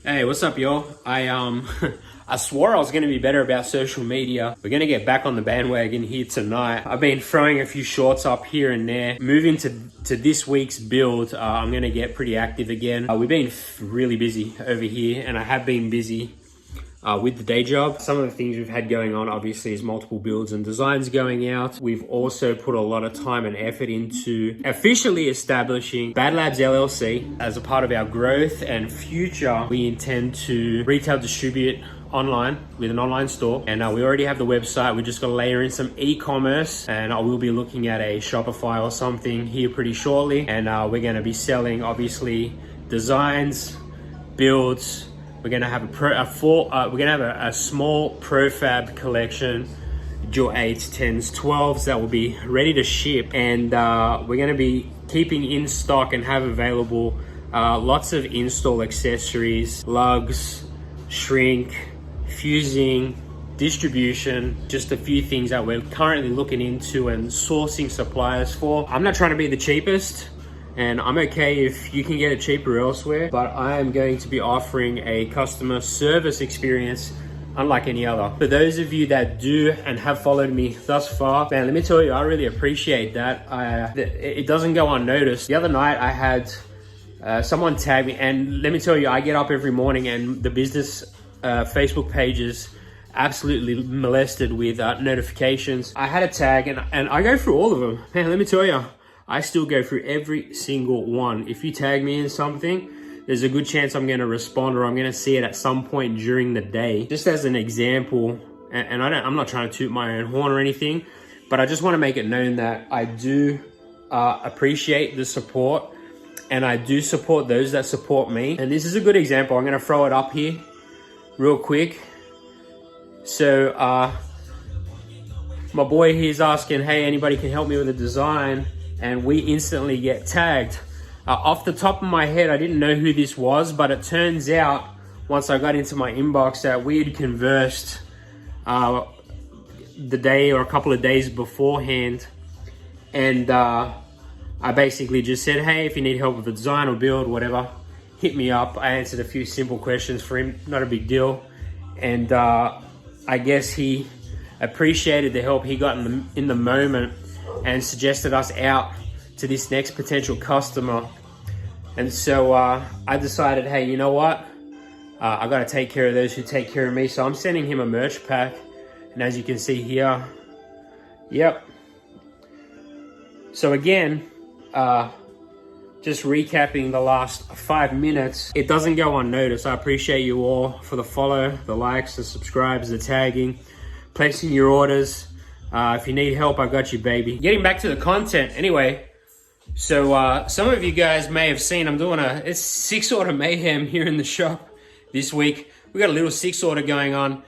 Hey, what's up, y'all? I swore I was gonna be better about social media. We're gonna get back on the bandwagon here tonight. I've been throwing a few shorts up here and there. Moving to this week's build, I'm gonna get pretty active again. We've been really busy over here, and I have been busy with the day job. Some of the things we've had going on obviously is multiple builds and designs going out. We've also put a lot of time and effort into officially establishing BADLAB LLC as a part of our growth and future. We intend to retail distribute online with an online store, and we already have the website. We just got to layer in some e-commerce, and I will be looking at a Shopify or something here pretty shortly. And we're going to be selling obviously designs, builds. We're gonna have a small profab collection, dual 8s, 10s, 12s that will be ready to ship, and we're gonna be keeping in stock and have available lots of install accessories, lugs, shrink, fusing, distribution, just a few things that we're currently looking into and sourcing suppliers for. I'm not trying to be the cheapest, and I'm okay if you can get it cheaper elsewhere, but I am going to be offering a customer service experience unlike any other. For those of you that do and have followed me thus far, man, let me tell you, I really appreciate that. It doesn't go unnoticed. The other night I had someone tag me, and let me tell you, I get up every morning and the business Facebook pages absolutely molested with notifications. I had a tag and I go through all of them. Man, let me tell you, I still go through every single one. If you tag me in something, there's a good chance I'm gonna respond, or I'm gonna see it at some point during the day. Just as an example, and I'm not trying to toot my own horn or anything, but I just wanna make it known that I do appreciate the support, and I do support those that support me. And this is a good example. I'm gonna throw it up here real quick. So my boy here's asking, hey, anybody can help me with a design? And we instantly get tagged. Off the top of my head, I didn't know who this was, but it turns out once I got into my inbox that we had conversed the day or a couple of days beforehand. And I basically just said, hey, if you need help with the design or build, whatever, hit me up. I answered a few simple questions for him, not a big deal. And I guess he appreciated the help he got in the moment and suggested us out to this next potential customer. And so I decided, hey, you know what? I gotta take care of those who take care of me. So I'm sending him a merch pack. And as you can see here, yep. So again, just recapping the last 5 minutes, it doesn't go unnoticed. I appreciate you all for the follow, the likes, the subscribes, the tagging, placing your orders. If you need help, I got you, baby. Getting back to the content, anyway. So some of you guys may have seen I'm doing it's 6-order mayhem here in the shop this week. We got a little 6-order going on.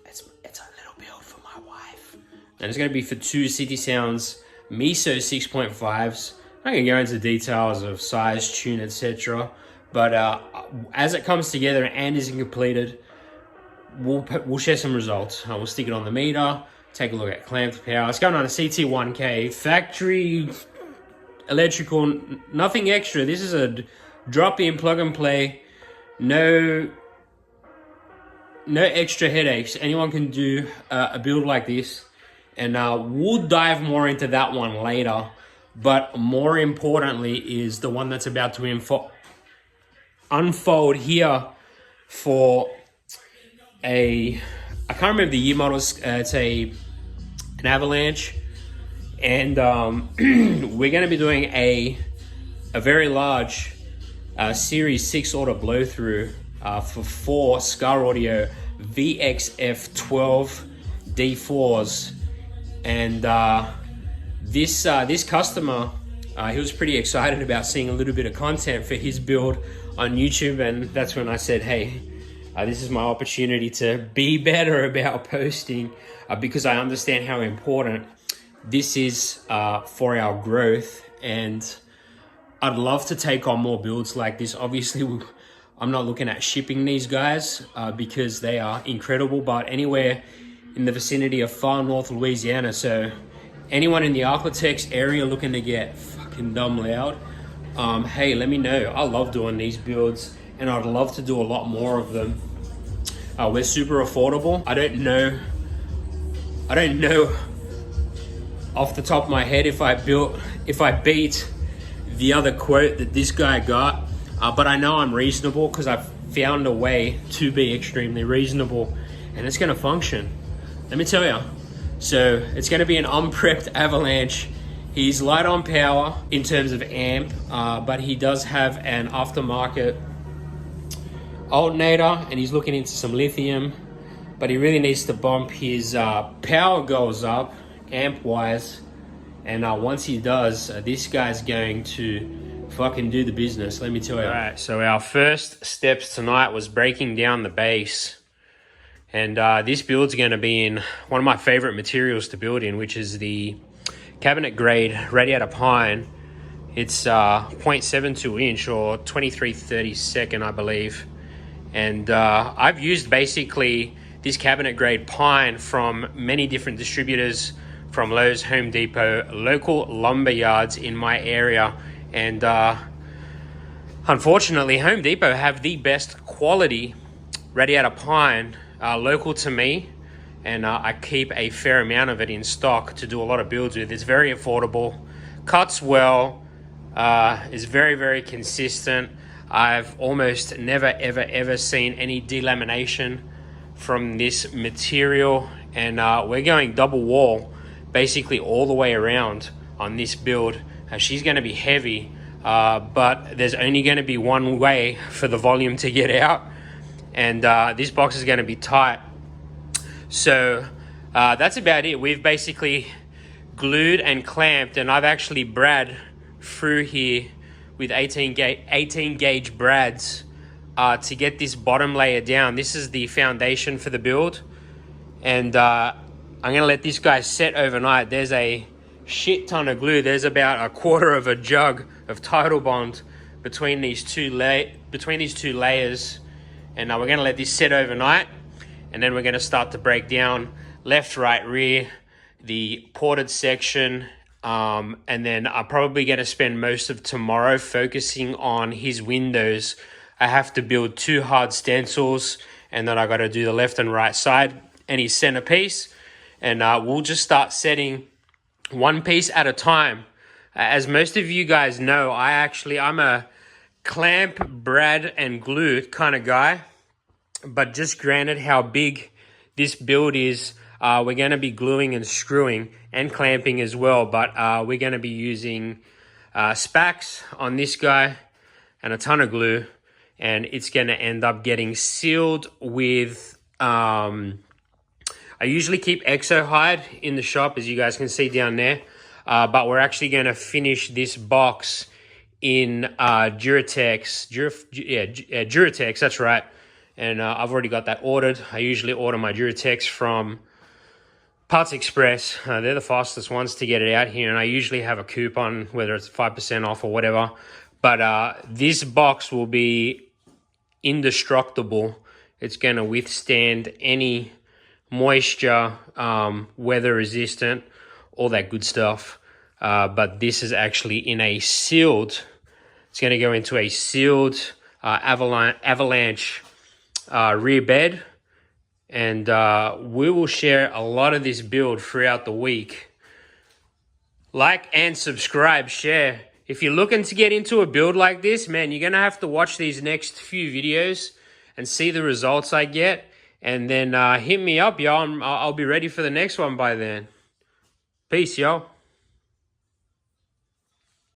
It's a little build for my wife, and it's going to be for 2 City Sounds Miso 6.5s. I'm going to go into details of size, tune, etc. But as it comes together and is completed, we'll share some results. We'll stick it on the meter. Take a look at clamped power. It's going on a CT1K factory electrical, nothing extra. This is a drop-in plug and play. No extra headaches. Anyone can do a build like this, and we'll dive more into that one later. But more importantly is the one that's about to unfold here for I can't remember the year models. It's an Avalanche, and we're going to be doing a very large Series 6-order blow through for 4 Skar Audio VXF12 D4s, and this customer, he was pretty excited about seeing a little bit of content for his build on YouTube, and that's when I said, hey, this is my opportunity to be better about posting, because I understand how important this is for our growth, and I'd love to take on more builds like this. Obviously, I'm not looking at shipping these guys because they are incredible, but anywhere in the vicinity of far north Louisiana. So anyone in the Arklatex area looking to get fucking dumb loud, hey, let me know. I love doing these builds. and I'd love to do a lot more of them. We're super affordable. I don't know off the top of my head if I beat the other quote that this guy got, but I know I'm reasonable because I've found a way to be extremely reasonable, and it's going to function. Let me tell you. So it's going to be an unprepped Avalanche. He's light on power in terms of amp, but he does have an aftermarket alternator, and he's looking into some lithium, but he really needs to bump his power goes up amp wise, and once he does, this guy's going to fucking do the business, let me tell you. All right, so our first steps tonight was breaking down the bass, and this build's going to be in one of my favorite materials to build in, which is the cabinet grade radiator pine. It's 0.72 inch or 23/32, I believe. And I've used basically this cabinet grade pine from many different distributors, from Lowe's, Home Depot, local lumber yards in my area. And unfortunately, Home Depot have the best quality radiator pine local to me. And I keep a fair amount of it in stock to do a lot of builds with. It's very affordable, cuts well, is very, very consistent. I've almost never, ever seen any delamination from this material. And we're going double wall, basically all the way around on this build. She's going to be heavy, but there's only going to be one way for the volume to get out. And this box is going to be tight. So that's about it. We've basically glued and clamped, and I've actually brad through here with 18 gauge brads to get this bottom layer down. This is the foundation for the build, and I'm gonna let this guy set overnight. There's a shit ton of glue. There's about a quarter of a jug of Tidal Bond between these two layers, and we're gonna let this set overnight, and then we're gonna start to break down left, right, rear, the ported section. And then I'm probably going to spend most of tomorrow focusing on his windows. I have to build 2 hard stencils, and then I got to do the left and right side and his centerpiece. And we'll just start setting one piece at a time. As most of you guys know, I'm a clamp, brad, and glue kind of guy. But just granted how big this build is, we're going to be gluing and screwing and clamping as well, but we're going to be using spax on this guy and a ton of glue, and it's going to end up getting sealed with I usually keep exo hide in the shop, as you guys can see down there, but we're actually going to finish this box in Duratex. Duratex, that's right. And I've already got that ordered. I usually order my Duratex from Parts Express. They're the fastest ones to get it out here, and I usually have a coupon, whether it's 5% off or whatever. But this box will be indestructible. It's going to withstand any moisture, weather resistant, all that good stuff. But this is actually in a sealed, it's going to go into a sealed Avalanche rear bed. And we will share a lot of this build throughout the week. Like and subscribe, share. If you're looking to get into a build like this, man, you're going to have to watch these next few videos and see the results I get. And then hit me up, y'all. I'll be ready for the next one by then. Peace, y'all.